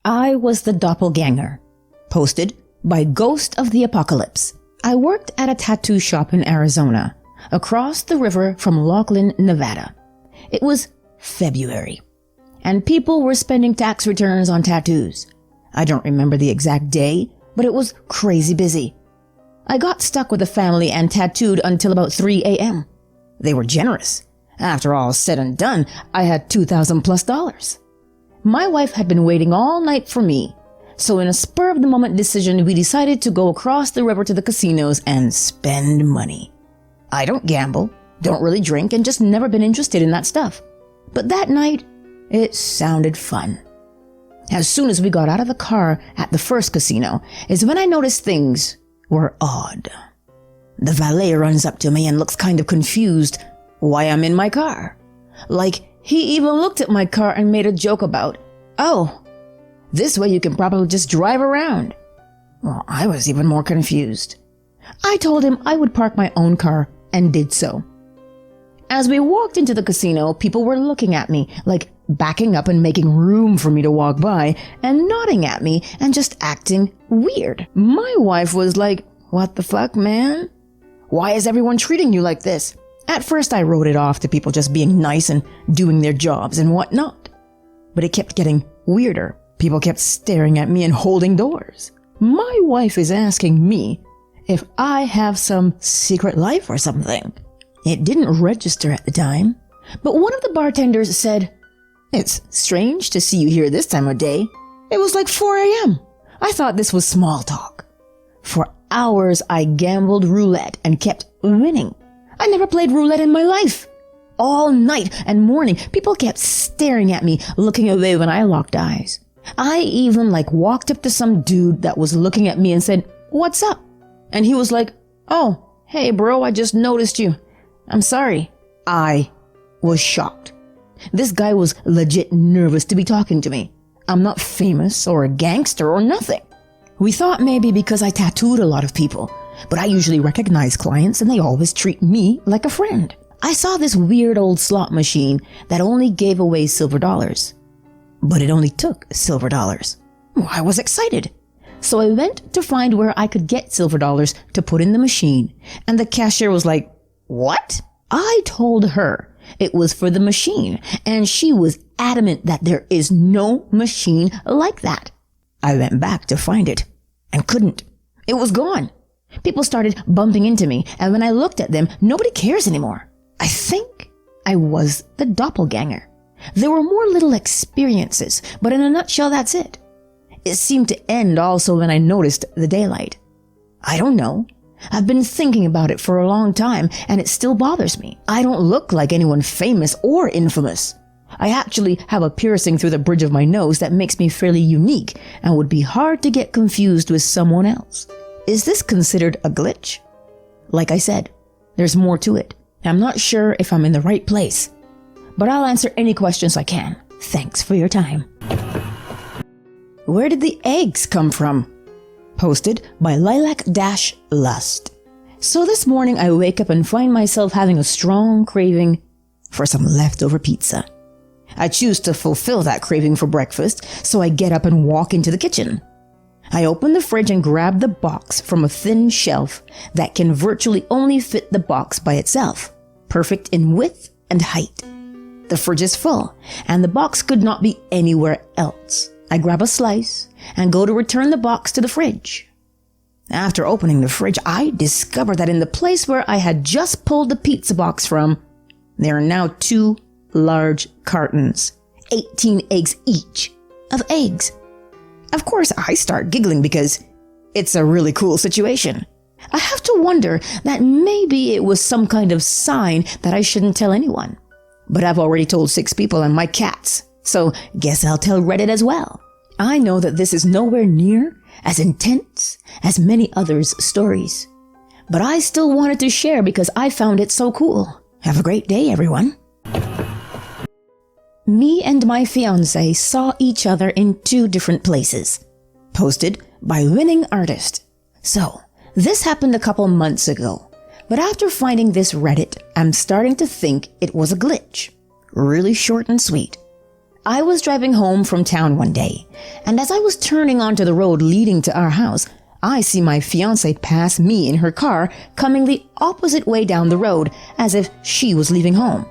I was the doppelganger. Posted by Ghost of the Apocalypse. I worked at a tattoo shop in Arizona, across the river from Laughlin, Nevada. It was February, and people were spending tax returns on tattoos. I don't remember the exact day, but it was crazy busy. I got stuck with a family and tattooed until about 3 a.m. They were generous. After all said and done, I had $2,000+. My wife had been waiting all night for me, so in a spur-of-the-moment decision, we decided to go across the river to the casinos and spend money. I don't gamble, don't really drink, and just never been interested in that stuff. But that night, it sounded fun. As soon as we got out of the car at the first casino is when I noticed things were odd. The valet runs up to me and looks kind of confused why I'm in my car. Like, he even looked at my car and made a joke about, "Oh, this way you can probably just drive around." Well, I was even more confused. I told him I would park my own car and did so. As we walked into the casino, people were looking at me, like backing up and making room for me to walk by, and nodding at me and just acting weird. My wife was like, "What the fuck, man? Why is everyone treating you like this?" At first I wrote it off to people just being nice and doing their jobs and whatnot. But it kept getting weirder. People kept staring at me and holding doors. My wife is asking me if I have some secret life or something. It didn't register at the time, but one of the bartenders said, "It's strange to see you here this time of day. It was like 4 a.m. I thought this was small talk." For hours I gambled roulette and kept winning. I never played roulette in my life. All night and morning, people kept staring at me, looking away when I locked eyes. I even walked up to some dude that was looking at me and said, "What's up?" And he was like, "Oh, hey bro, I just noticed you. I'm sorry." I was shocked. This guy was legit nervous to be talking to me. I'm not famous or a gangster or nothing. We thought maybe because I tattooed a lot of people, but I usually recognize clients and they always treat me like a friend. I saw this weird old slot machine that only gave away silver dollars. But it only took silver dollars. Well, I was excited. So I went to find where I could get silver dollars to put in the machine, and the cashier was like, "What?" I told her it was for the machine, and she was adamant that there is no machine like that. I went back to find it and couldn't. It was gone. People started bumping into me, and when I looked at them, nobody cares anymore. I think I was the doppelganger. There were more little experiences, but in a nutshell, that's it. It seemed to end also when I noticed the daylight. I don't know. I've been thinking about it for a long time, and it still bothers me. I don't look like anyone famous or infamous. I actually have a piercing through the bridge of my nose that makes me fairly unique and would be hard to get confused with someone else. Is this considered a glitch? Like I said, there's more to it. I'm not sure if I'm in the right place, but I'll answer any questions I can. Thanks for your time. Where did the eggs come from? Posted by Lilac-Lust. So this morning I wake up and find myself having a strong craving for some leftover pizza. I choose to fulfill that craving for breakfast, so I get up and walk into the kitchen. I open the fridge and grab the box from a thin shelf that can virtually only fit the box by itself, perfect in width and height. The fridge is full, and the box could not be anywhere else. I grab a slice and go to return the box to the fridge. After opening the fridge, I discover that in the place where I had just pulled the pizza box from, there are now 2 large cartons, 18 eggs each, of eggs. Of course, I start giggling because it's a really cool situation. I have to wonder that maybe it was some kind of sign that I shouldn't tell anyone. But I've already told 6 people and my cats, so guess I'll tell Reddit as well. I know that this is nowhere near as intense as many others' stories, but I still wanted to share because I found it so cool. Have a great day, everyone. Me and my fiancé saw each other in 2 different places. Posted by Winning Artist. So, this happened a couple months ago, but after finding this Reddit, I'm starting to think it was a glitch. Really short and sweet. I was driving home from town one day, and as I was turning onto the road leading to our house, I see my fiancé pass me in her car, coming the opposite way down the road, as if she was leaving home.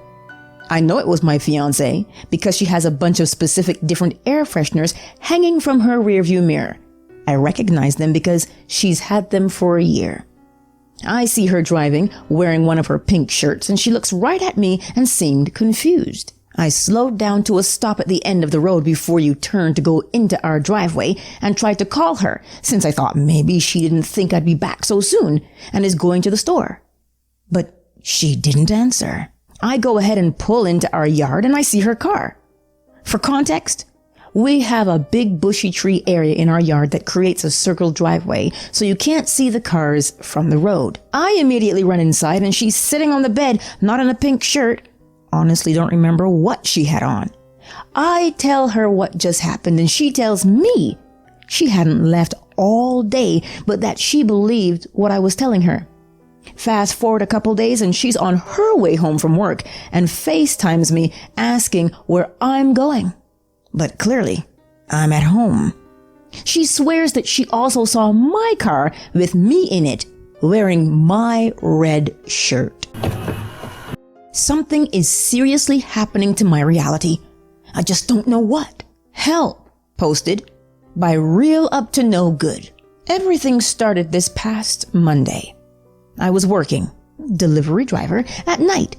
I know it was my fiancé because she has a bunch of specific different air fresheners hanging from her rearview mirror. I recognize them because she's had them for a year. I see her driving, wearing one of her pink shirts, and she looks right at me and seemed confused. I slowed down to a stop at the end of the road before you turned to go into our driveway and tried to call her, since I thought maybe she didn't think I'd be back so soon and is going to the store. But she didn't answer. I go ahead and pull into our yard and I see her car. For context, we have a big bushy tree area in our yard that creates a circled driveway, so you can't see the cars from the road. I immediately run inside and she's sitting on the bed, not in a pink shirt. Honestly, don't remember what she had on. I tell her what just happened and she tells me she hadn't left all day, but that she believed what I was telling her. Fast forward a couple days and she's on her way home from work and FaceTimes me asking where I'm going. But clearly, I'm at home. She swears that she also saw my car with me in it, wearing my red shirt. Something is seriously happening to my reality. I just don't know what. Help, posted by Real Up to No Good. Everything started this past Monday. I was working, delivery driver, at night,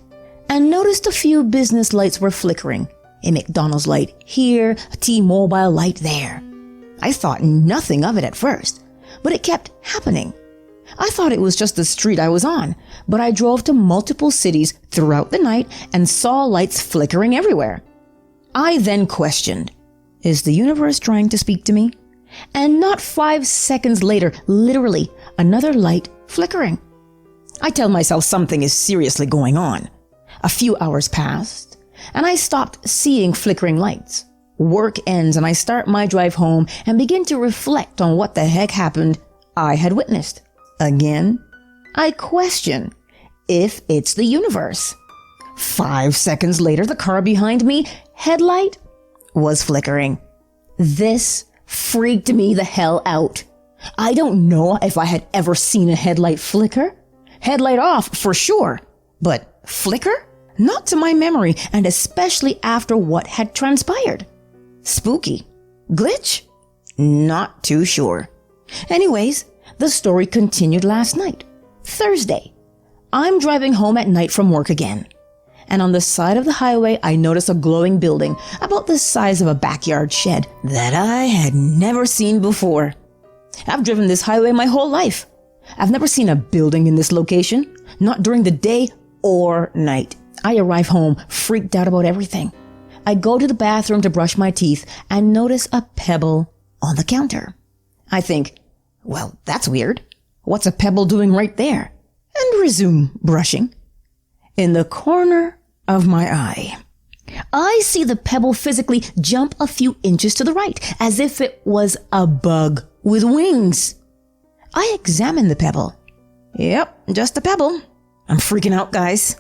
and noticed a few business lights were flickering. A McDonald's light here, a T-Mobile light there. I thought nothing of it at first, but it kept happening. I thought it was just the street I was on, but I drove to multiple cities throughout the night and saw lights flickering everywhere. I then questioned, is the universe trying to speak to me? And not 5 seconds later, literally, another light flickering. I tell myself something is seriously going on. A few hours passed, and I stopped seeing flickering lights. Work ends and I start my drive home and begin to reflect on what the heck happened I had witnessed. Again, I question if it's the universe. 5 seconds later, the car behind me, headlight, was flickering. This freaked me the hell out. I don't know if I had ever seen a headlight flicker. Headlight off for sure, but flicker? Not to my memory, and especially after what had transpired. Spooky. Glitch? Not too sure. Anyways, the story continued last night, Thursday. I'm driving home at night from work again, and on the side of the highway I notice a glowing building about the size of a backyard shed that I had never seen before. I've driven this highway my whole life. I've never seen a building in this location, not during the day or night. I arrive home freaked out about everything. I go to the bathroom to brush my teeth and notice a pebble on the counter. I think, well, that's weird. What's a pebble doing right there? And resume brushing. In the corner of my eye, I see the pebble physically jump a few inches to the right, as if it was a bug with wings. I examine the pebble. Yep, just a pebble. I'm freaking out, guys.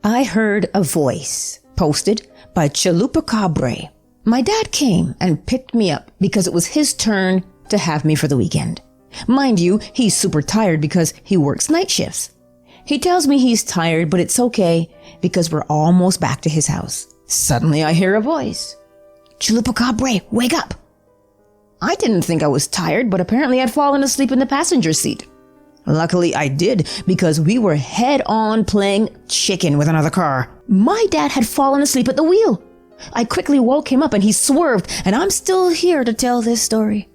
I heard a voice, posted by Chalupa Cabre. My dad came and picked me up because it was his turn to have me for the weekend. Mind you, he's super tired because he works night shifts. He tells me he's tired, but it's okay because we're almost back to his house. Suddenly I hear a voice. Chalupa Cabre, wake up! I didn't think I was tired, but apparently I'd fallen asleep in the passenger seat. Luckily I did, because we were head-on playing chicken with another car. My dad had fallen asleep at the wheel. I quickly woke him up and he swerved, and I'm still here to tell this story.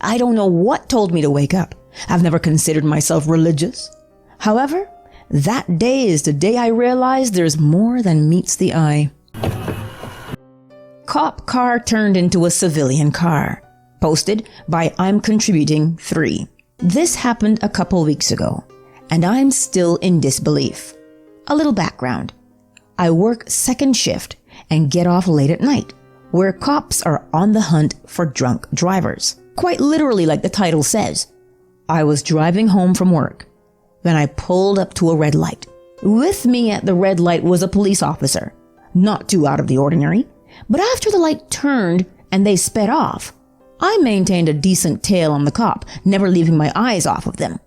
I don't know what told me to wake up. I've never considered myself religious. However, that day is the day I realized there's more than meets the eye. Cop car turned into a civilian car. Posted by I'm Contributing 3. This happened a couple weeks ago, and I'm still in disbelief. A little background. I work second shift and get off late at night, where cops are on the hunt for drunk drivers. Quite literally, like the title says. I was driving home from work when I pulled up to a red light. With me at the red light was a police officer. not too out of the ordinary. But after the light turned and they sped off, I maintained a decent tail on the cop, never leaving my eyes off of them.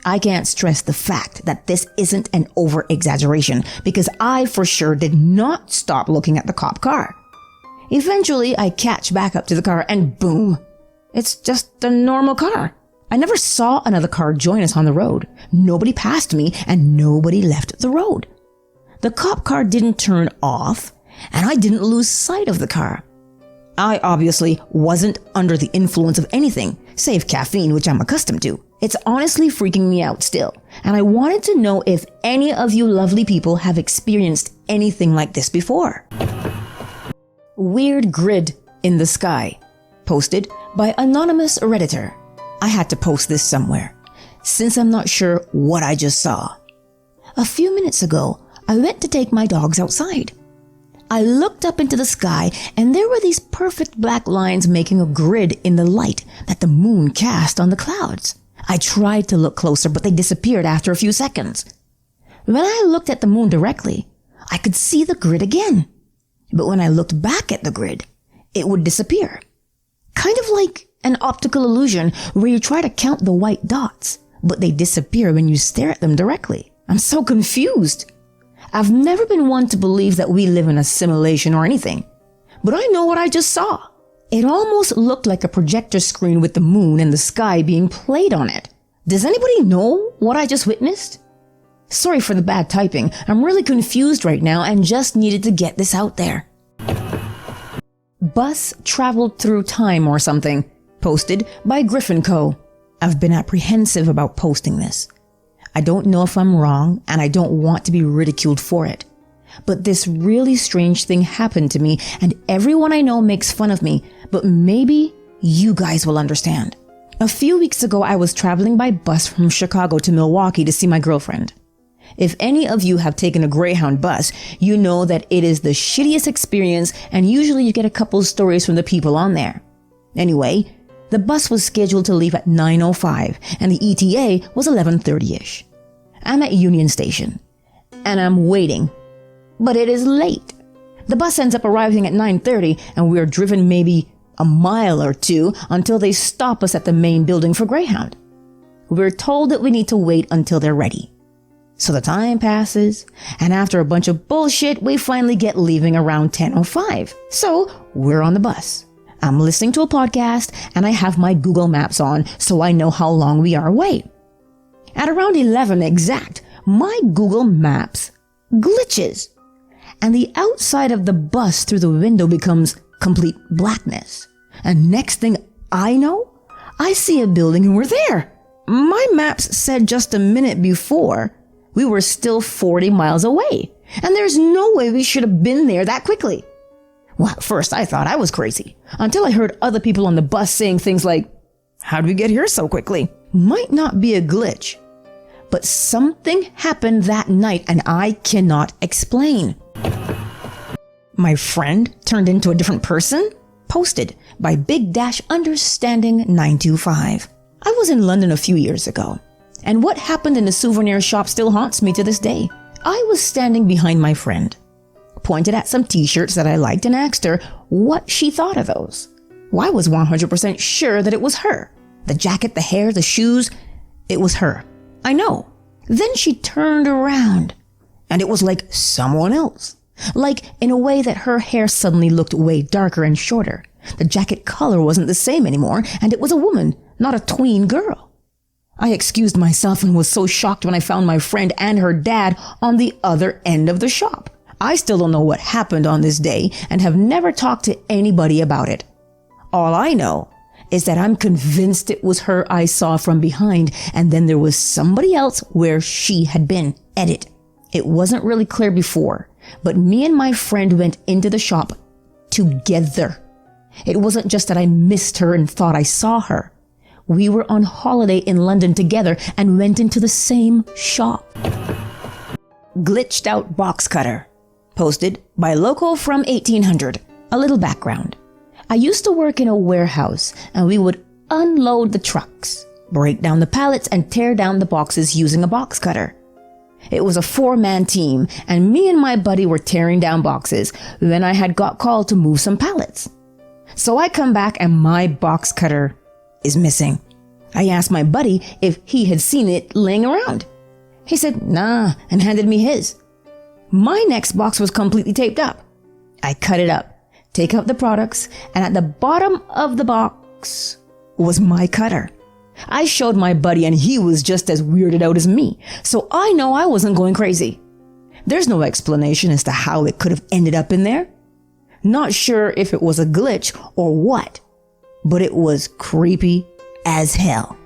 I can't stress the fact that this isn't an over-exaggeration because I for sure did not stop looking at the cop car. Eventually, I catch back up to the car and boom, it's just a normal car. I never saw another car join us on the road. Nobody passed me and nobody left the road. The cop car didn't turn off and I didn't lose sight of the car. I obviously wasn't under the influence of anything, save caffeine, which I'm accustomed to. It's honestly freaking me out still, and I wanted to know if any of you lovely people have experienced anything like this before. Weird grid in the sky, posted by anonymous Redditor. I had to post this somewhere, since I'm not sure what I just saw. A few minutes ago, I went to take my dogs outside. I looked up into the sky and there were these perfect black lines making a grid in the light that the moon cast on the clouds. I tried to look closer, but they disappeared after a few seconds. When I looked at the moon directly, I could see the grid again. But when I looked back at the grid, it would disappear. Kind of like an optical illusion where you try to count the white dots, but they disappear when you stare at them directly. I'm so confused. I've never been one to believe that we live in a simulation or anything, but I know what I just saw. It almost looked like a projector screen with the moon and the sky being played on it. Does anybody know what I just witnessed? Sorry for the bad typing. I'm really confused right now and just needed to get this out there. Bus traveled through time or something, posted by Griffin Co. I've been apprehensive about posting this. I don't know if I'm wrong and I don't want to be ridiculed for it. But this really strange thing happened to me and everyone I know makes fun of me, but maybe you guys will understand. A few weeks ago, I was traveling by bus from Chicago to Milwaukee to see my girlfriend. If any of you have taken a Greyhound bus, you know that it is the shittiest experience and usually you get a couple stories from the people on there. Anyway, the bus was scheduled to leave at 9:05 and the ETA was 11:30-ish. I'm at Union Station and I'm waiting, but it is late. The bus ends up arriving at 9:30 and we are driven maybe a mile or two until they stop us at the main building for Greyhound. We're told that we need to wait until they're ready. So the time passes, and after a bunch of bullshit, we finally get leaving around 10:05. So we're on the bus. I'm listening to a podcast, and I have my Google Maps on so I know how long we are away. At around 11 exact, my Google Maps glitches, and the outside of the bus through the window becomes complete blackness. And next thing I know, I see a building and we're there. My maps said just a minute before we were still 40 miles away, and there's no way we should have been there that quickly. Well, at first I thought I was crazy, until I heard other people on the bus saying things like, "How did we get here so quickly?" Might not be a glitch, but something happened that night and I cannot explain. My friend turned into a different person? Posted by Big-Understanding925. I was in London a few years ago, and what happened in the souvenir shop still haunts me to this day. I was standing behind my friend, pointed at some t-shirts that I liked and asked her what she thought of those. Well, I was 100% sure that it was her. The jacket, the hair, the shoes, it was her. I know. Then she turned around, and it was like someone else. Like in a way that her hair suddenly looked way darker and shorter. The jacket color wasn't the same anymore, and it was a woman, not a tween girl. I excused myself and was so shocked when I found my friend and her dad on the other end of the shop. I still don't know what happened on this day and have never talked to anybody about it. All I know is that I'm convinced it was her I saw from behind, and then there was somebody else where she had been. Edit. It wasn't really clear before, but me and my friend went into the shop together. It wasn't just that I missed her and thought I saw her. We were on holiday in London together and went into the same shop. Glitched out box cutter. Posted by Loco from 1800. A little background. I used to work in a warehouse and we would unload the trucks, break down the pallets and tear down the boxes using a box cutter. It was a 4-man team, and me and my buddy were tearing down boxes when I had got called to move some pallets. So I come back and my box cutter is missing. I asked my buddy if he had seen it laying around. He said, nah, and handed me his. My next box was completely taped up. I cut it up, take out the products, and at the bottom of the box was my cutter. I showed my buddy and he was just as weirded out as me, so I know I wasn't going crazy. There's no explanation as to how it could have ended up in there. Not sure if it was a glitch or what, but it was creepy as hell.